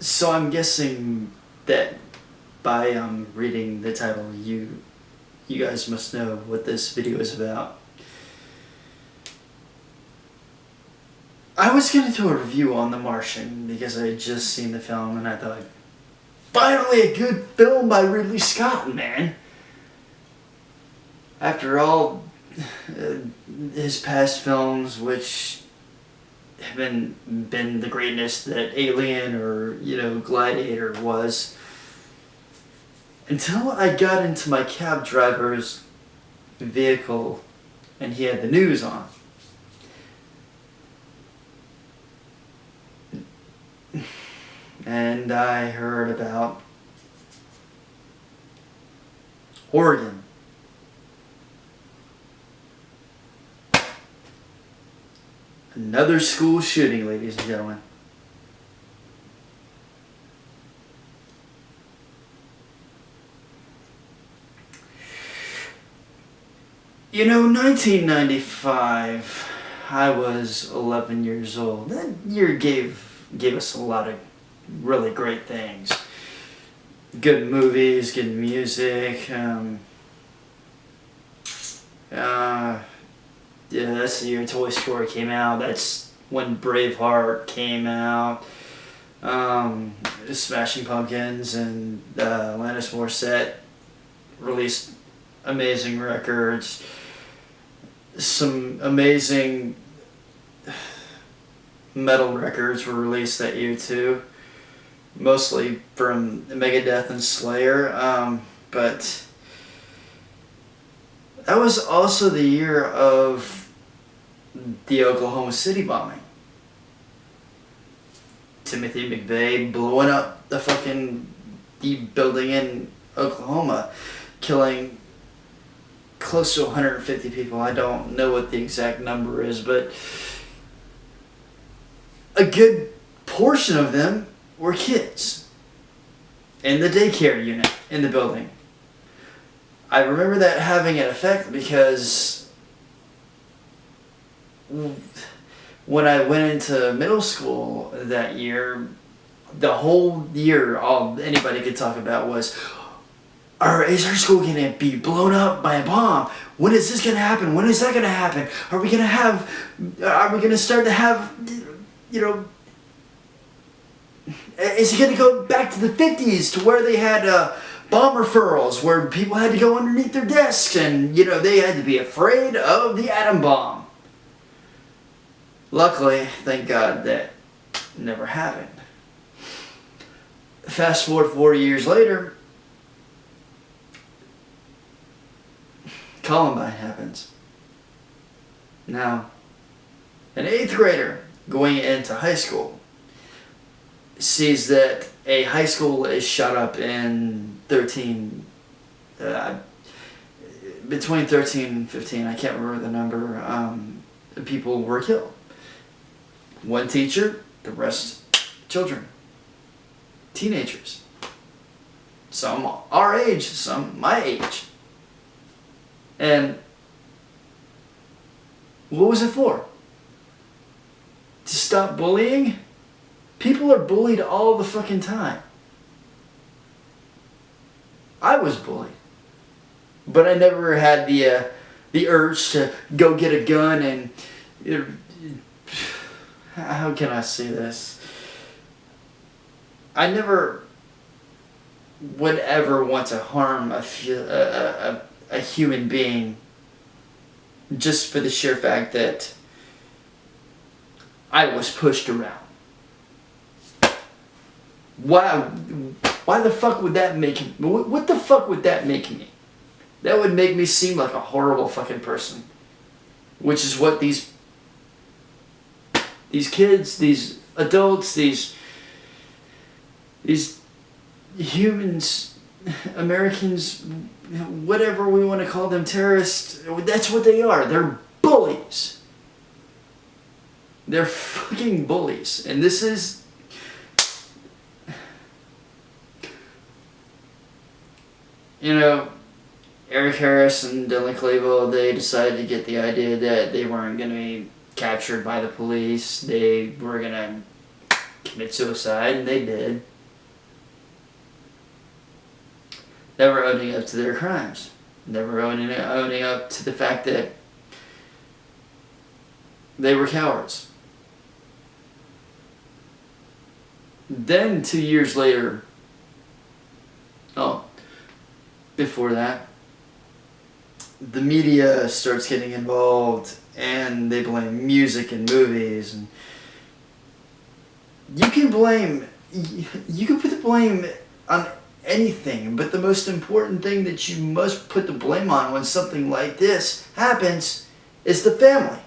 So I'm guessing that by reading the title, you guys must know what this video is about. I was gonna do a review on The Martian because I had just seen the film and I thought, finally a good film by Ridley Scott, man. After all his past films, which have been the greatness that Alien or Gladiator was, until I got into my cab driver's vehicle and he had the news on. And I heard about Oregon. Another school shooting, ladies and gentlemen. You know, 1995, I was 11 years old. That year gave us a lot of really great things. Good movies, good music. Yeah, that's the year Toy Story came out. That's when Braveheart came out. Smashing Pumpkins and Alanis Morissette released amazing records. Some amazing metal records were released that year too. Mostly from Megadeth and Slayer. But that was also the year of the Oklahoma City bombing. Timothy McVeigh blowing up the building in Oklahoma, killing close to 150 people. I don't know what the exact number is, but a good portion of them were kids in the daycare unit in the building. I remember that having an effect because when I went into middle school that year, the whole year all anybody could talk about was, is our school going to be blown up by a bomb? When is this going to happen? When is that going to happen? Are we going to start to have, is it going to go back to the 50s to where they had bomb referrals, where people had to go underneath their desks and, they had to be afraid of the atom bomb? Luckily, thank God, that never happened. Fast forward 40 years later, Columbine happens. Now, an 8th grader going into high school sees that a high school is shot up in between 13 and 15, I can't remember the number, people were killed. One teacher, the rest children, teenagers. Some our age, some my age. And what was it for? To stop bullying? People are bullied all the fucking time. I was bullied. But I never had the urge to go get a gun and... how can I say this? I never would ever want to harm a human being just for the sheer fact that I was pushed around. Why the fuck would that make me? What the fuck would that make me? That would make me seem like a horrible fucking person. Which is what these kids, these adults, these humans, Americans, whatever we want to call them, terrorists, that's what they are. They're bullies. They're fucking bullies. And this is... Eric Harris and Dylan Cleveland, they decided to get the idea that they weren't going to be captured by the police. They were going to commit suicide, and they did. never owning up to their crimes, never owning up to the fact that they were cowards. Then 2 years later, before that, the media starts getting involved and they blame music and movies, and you can put the blame on anything, but the most important thing that you must put the blame on when something like this happens is the family.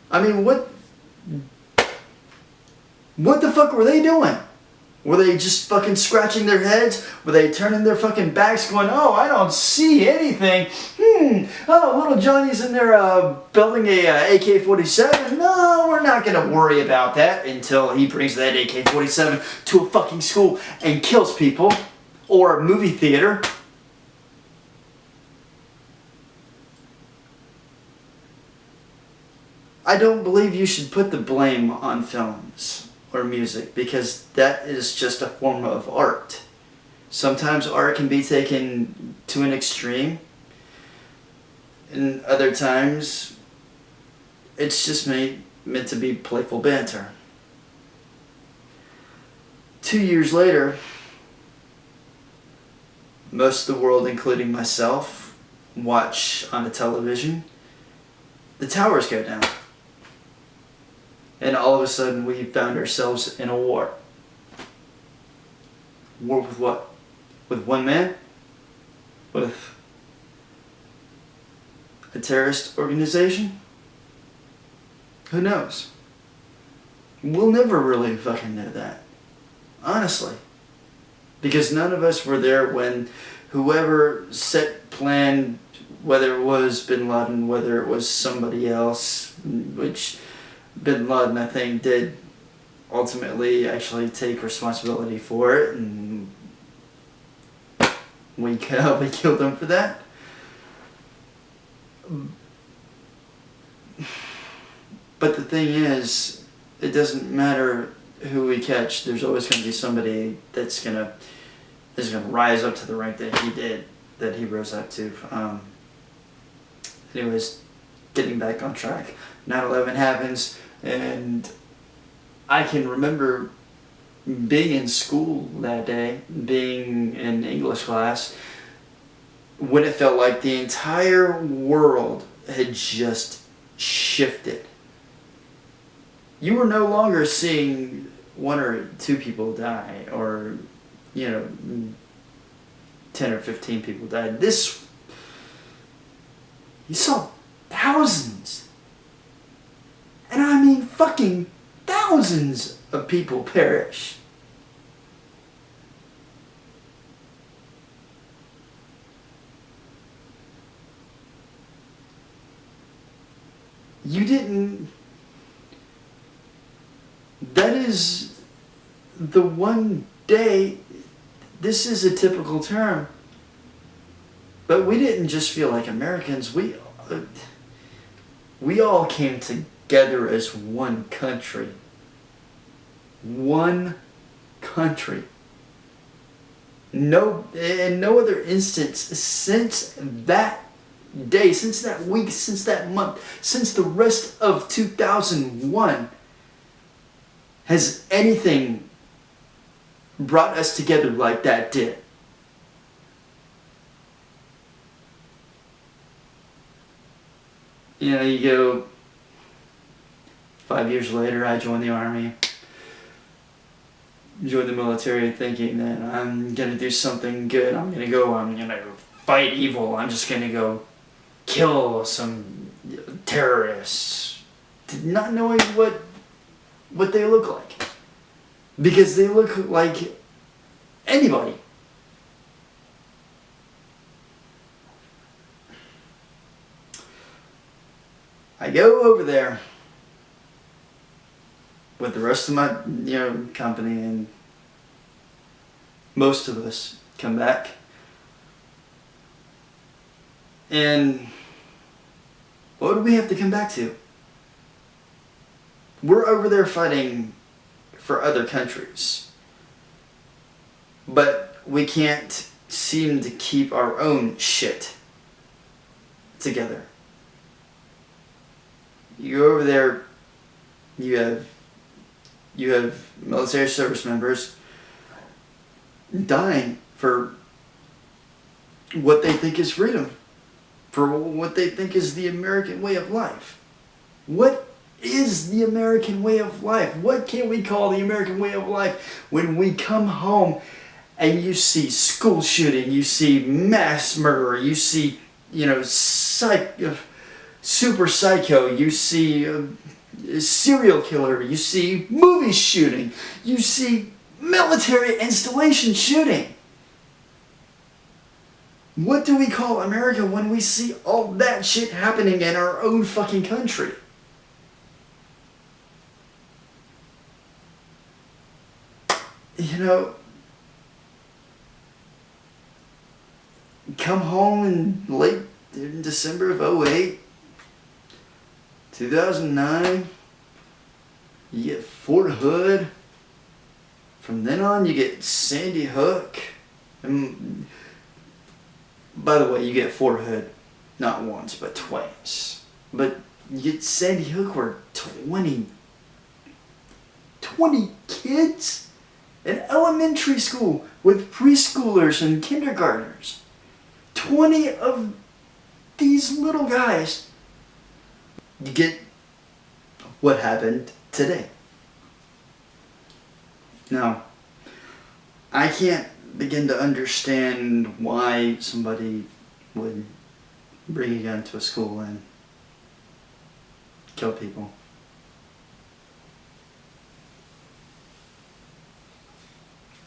I mean, what the fuck were they doing? Were they just fucking scratching their heads? Were they turning their fucking backs going, oh, I don't see anything. Oh, little Johnny's in there building a AK-47. No, we're not going to worry about that until he brings that AK-47 to a fucking school and kills people. Or a movie theater. I don't believe you should put the blame on films or music, because that is just a form of art. Sometimes art can be taken to an extreme, and other times it's just meant to be playful banter. 2 years later, most of the world, including myself, watch on a television, the towers go down. And all of a sudden we found ourselves in a war. War with what? With one man? With a terrorist organization? Who knows? We'll never really fucking know that. Honestly. Because none of us were there when whoever planned, whether it was Bin Laden, whether it was somebody else, which Bin Laden, I think, did ultimately actually take responsibility for it, and we killed him for that. But the thing is, it doesn't matter who we catch. There's always going to be somebody that's gonna rise up to the rank that he rose up to. Anyways, getting back on track. 9/11 happens. And I can remember being in school that day, being in English class, when it felt like the entire world had just shifted. You were no longer seeing 1 or 2 people die, or 10 or 15 people died. You saw thousands. And I mean fucking thousands of people perish. That is the one day, this is a typical term, but we didn't just feel like Americans, we all came together as one country. One country. In no other instance since that day, since that week, since that month, since the rest of 2001, has anything brought us together like that did. You go 5 years later, I joined the army, joined the military, thinking that I'm going to do something good. I'm going to fight evil. I'm just going to go kill some terrorists. Not knowing what they look like. Because they look like anybody. I go over there with the rest of my company, and most of us come back, and what do we have to come back to? We're over there fighting for other countries, but we can't seem to keep our own shit together. You go over there, you have military service members dying for what they think is freedom, for what they think is the American way of life. What is the American way of life? What can we call the American way of life when we come home and you see school shooting, you see mass murder, you see, super psycho, you see a serial killer, you see movie shooting, you see military installation shooting. What do we call America when we see all that shit happening in our own fucking country? Come home in December of 2008, 2009, you get Fort Hood. From then on, you get Sandy Hook. And by the way, you get Fort Hood not once, but twice. But you get Sandy Hook where 20 kids in elementary school with preschoolers and kindergartners. 20 of these little guys. You get what happened today. Now, I can't begin to understand why somebody would bring a gun to a school and kill people.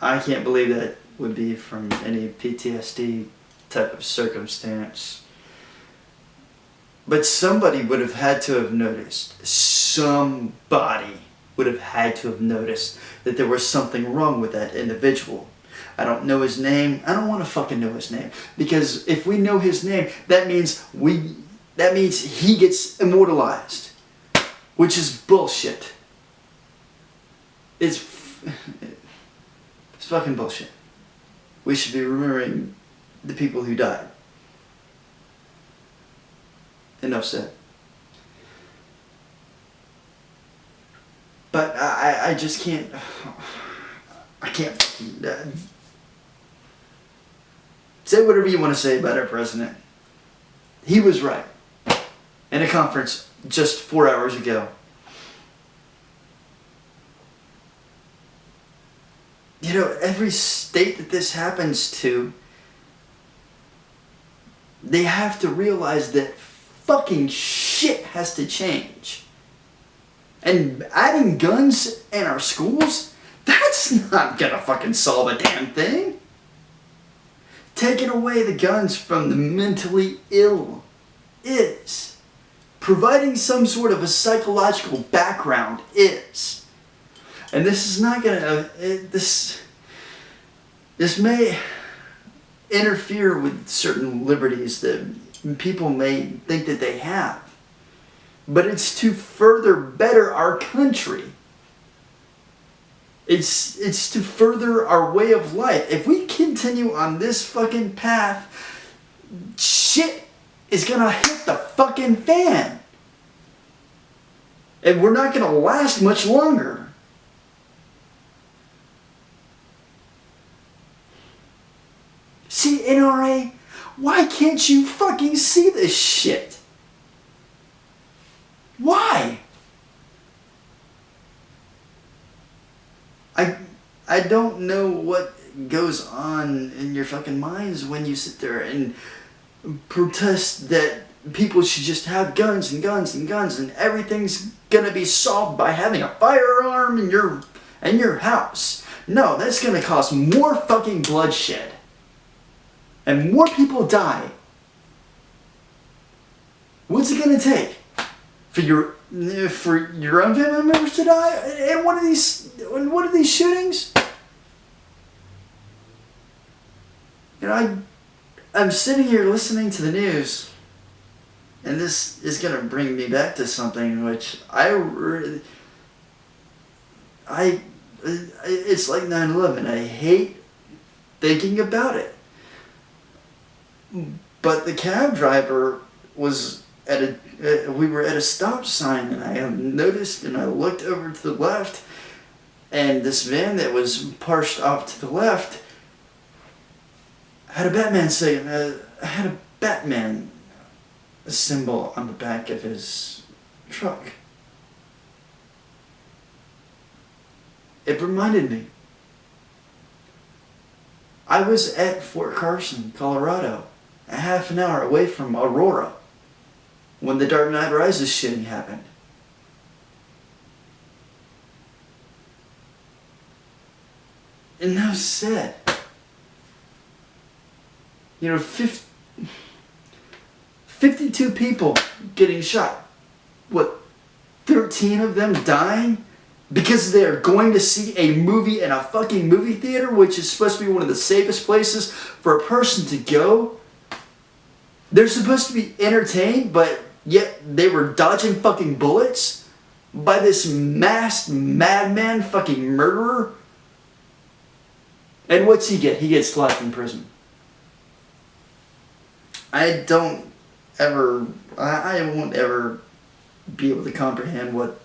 I can't believe that would be from any PTSD type of circumstance. But somebody would have had to have noticed. Somebody would have had to have noticed that there was something wrong with that individual. I don't know his name. I don't want to fucking know his name. Because if we know his name, that means he gets immortalized. Which is bullshit. It's fucking bullshit. We should be remembering the people who died. Enough said. But I just can't. I can't say whatever you want to say about our president. He was right. In a conference just 4 hours ago. Every state that this happens to, they have to realize that fucking shit has to change. And adding guns in our schools, that's not gonna fucking solve a damn thing. Taking away the guns from the mentally ill is. Providing some sort of a psychological background is. And this is not gonna, this may interfere with certain liberties that people may think that they have. But it's to further better our country. It's to further our way of life. If we continue on this fucking path, shit is gonna hit the fucking fan. And we're not gonna last much longer. See, NRA, why can't you fucking see this shit? Why? I don't know what goes on in your fucking minds when you sit there and protest that people should just have guns and guns and guns and everything's gonna be solved by having a firearm in your house. No, that's gonna cause more fucking bloodshed. And more people die. What's it gonna take? For your own family members to die in one of these shootings? I'm sitting here listening to the news, and this is gonna bring me back to something which it's like 9/11. I hate thinking about it, But the cab driver was at we were at a stop sign, and I noticed, and I looked over to the left, and this van that was parked off to the left had a Batman symbol on the back of his truck. It reminded me. I was at Fort Carson, Colorado, a half an hour away from Aurora, when the Dark Knight Rises shooting happened. And that was sad. 52 people getting shot. What, 13 of them dying? Because they're going to see a movie in a fucking movie theater, which is supposed to be one of the safest places for a person to go. They're supposed to be entertained, but yet they were dodging fucking bullets by this masked madman fucking murderer. And what's he get? He gets life in prison. I won't ever be able to comprehend what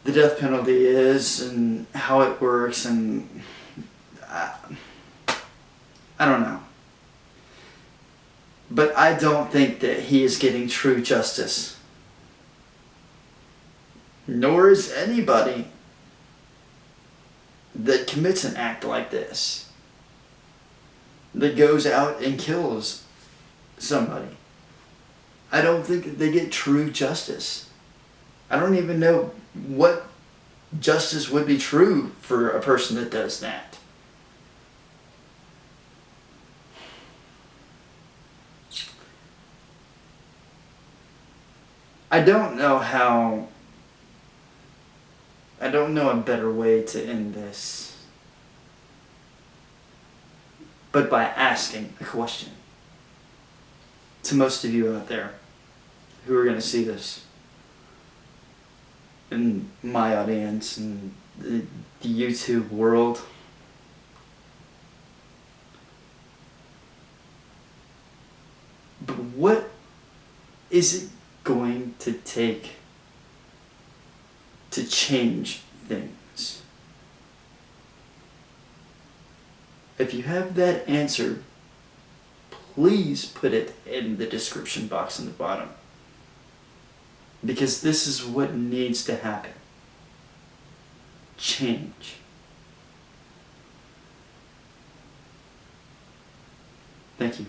the death penalty is and how it works, and I don't know. But I don't think that he is getting true justice. Nor is anybody that commits an act like this, that goes out and kills somebody. I don't think that they get true justice. I don't even know what justice would be true for a person that does that. I don't know a better way to end this, but by asking a question to most of you out there who are going to see this, in my audience and the YouTube world. But what is it going to take to change things? If you have that answer, please put it in the description box in the bottom. Because this is what needs to happen. Change. Thank you.